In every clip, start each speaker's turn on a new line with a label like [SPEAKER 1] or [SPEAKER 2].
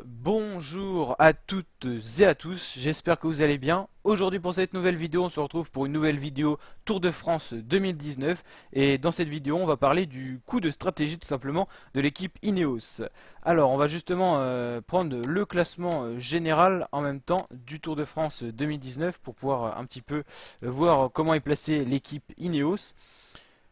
[SPEAKER 1] Bonjour à toutes et à tous, j'espère que vous allez bien. Aujourd'hui pour cette nouvelle vidéo, on se retrouve pour une nouvelle vidéo Tour de France 2019. Et dans cette vidéo, on va parler du coup de stratégie tout simplement de l'équipe Ineos. Alors on va justement prendre le classement général en même temps du Tour de France 2019 pour pouvoir un petit peu voir comment est placée l'équipe Ineos.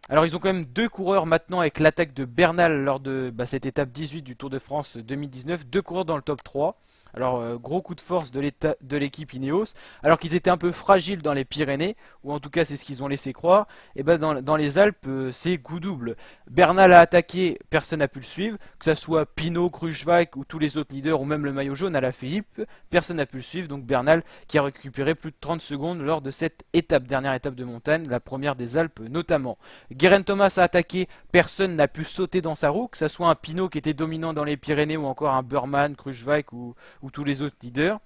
[SPEAKER 1] Alors ils ont quand même deux coureurs maintenant avec l'attaque de Bernal lors de cette étape 18 du Tour de France 2019. Deux coureurs dans le top 3. Alors gros coup de force de l'équipe Ineos. Alors qu'ils étaient un peu fragiles dans les Pyrénées, ou en tout cas c'est ce qu'ils ont laissé croire. Et ben dans les Alpes c'est coup double. Bernal a attaqué, personne n'a pu le suivre. Que ce soit Pinot, Kruijswijk ou tous les autres leaders ou même le maillot jaune à la Philippe, personne n'a pu le suivre. Donc Bernal qui a récupéré plus de 30 secondes lors de cette étape, dernière étape de montagne, la première des Alpes notamment. Geraint Thomas a attaqué, personne n'a pu sauter dans sa roue, que ce soit un Pinot qui était dominant dans les Pyrénées ou encore un Burman, Kruijswijk ou tous les autres leaders.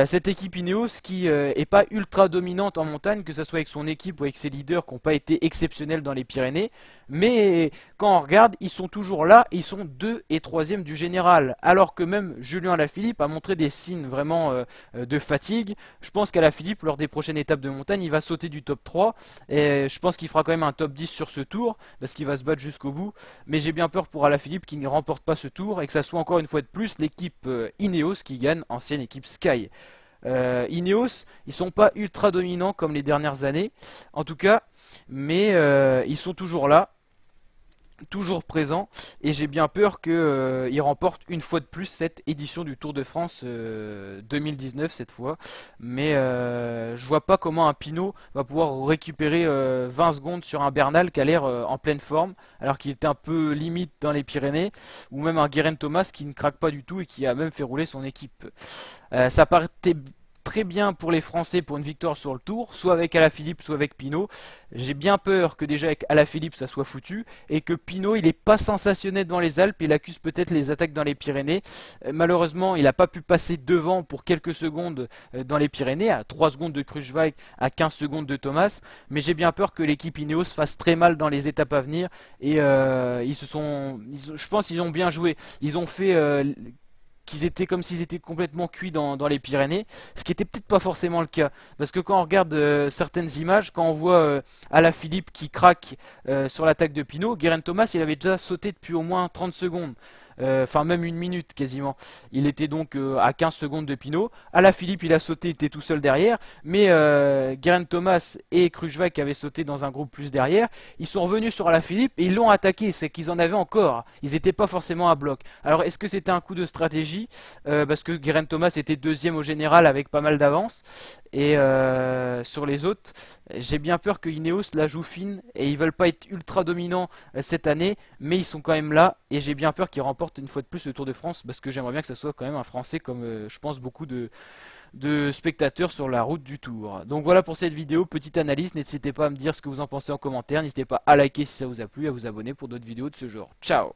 [SPEAKER 1] Cette équipe Ineos qui est pas ultra dominante en montagne, que ce soit avec son équipe ou avec ses leaders qui n'ont pas été exceptionnels dans les Pyrénées, mais quand on regarde, ils sont toujours là, ils sont 2 et 3e du général, alors que même Julien Alaphilippe a montré des signes vraiment de fatigue. Je pense qu'Alaphilippe, lors des prochaines étapes de montagne, il va sauter du top 3, et je pense qu'il fera quand même un top 10 sur ce tour, parce qu'il va se battre jusqu'au bout, mais j'ai bien peur pour Alaphilippe qu'il ne remporte pas ce tour, et que ça soit encore une fois de plus l'équipe Ineos qui gagne, ancienne équipe Sky. Ineos, ils sont pas ultra dominants comme les dernières années, en tout cas, mais ils sont toujours là, toujours présents, et j'ai bien peur qu'ils remportent une fois de plus cette édition du Tour de France 2019 cette fois. Mais je vois pas comment un Pinot va pouvoir récupérer 20 secondes sur un Bernal qui a l'air en pleine forme, alors qu'il était un peu limite dans les Pyrénées, ou même un Geraint Thomas qui ne craque pas du tout et qui a même fait rouler son équipe. Ça partait très bien pour les Français pour une victoire sur le Tour, soit avec Alaphilippe, soit avec Pinot. J'ai bien peur que déjà avec Alaphilippe ça soit foutu, et que Pinot il est pas sensationnel dans les Alpes, il accuse peut-être les attaques dans les Pyrénées. Malheureusement il n'a pas pu passer devant pour quelques secondes dans les Pyrénées, à 3 secondes de Kruijswijk, à 15 secondes de Thomas, mais j'ai bien peur que l'équipe Ineos fasse très mal dans les étapes à venir, et je pense qu'ils ont bien joué, ils ont fait qu'ils étaient comme s'ils étaient complètement cuits dans les Pyrénées, ce qui était peut-être pas forcément le cas, parce que quand on regarde certaines images, quand on voit Alaphilippe qui craque sur l'attaque de Pinot, Geraint Thomas il avait déjà sauté depuis au moins 30 secondes. Enfin même une minute quasiment. Il était donc à 15 secondes de Pinot. Alaphilippe il a sauté, il était tout seul derrière, mais Geraint Thomas et Kruijswijk qui avaient sauté dans un groupe plus derrière, ils sont revenus sur Alaphilippe et ils l'ont attaqué, c'est qu'ils en avaient encore. Ils n'étaient pas forcément à bloc. Alors est-ce que c'était un coup de stratégie parce que Geraint Thomas était deuxième au général avec pas mal d'avance, et sur les autres, j'ai bien peur que Ineos la joue fine et ils veulent pas être ultra dominants cette année, mais ils sont quand même là et j'ai bien peur qu'ils remportent une fois de plus le Tour de France, parce que j'aimerais bien que ce soit quand même un Français comme je pense beaucoup de spectateurs sur la route du Tour. Donc voilà pour cette vidéo, petite analyse, n'hésitez pas à me dire ce que vous en pensez en commentaire, n'hésitez pas à liker si ça vous a plu, à vous abonner pour d'autres vidéos de ce genre. Ciao!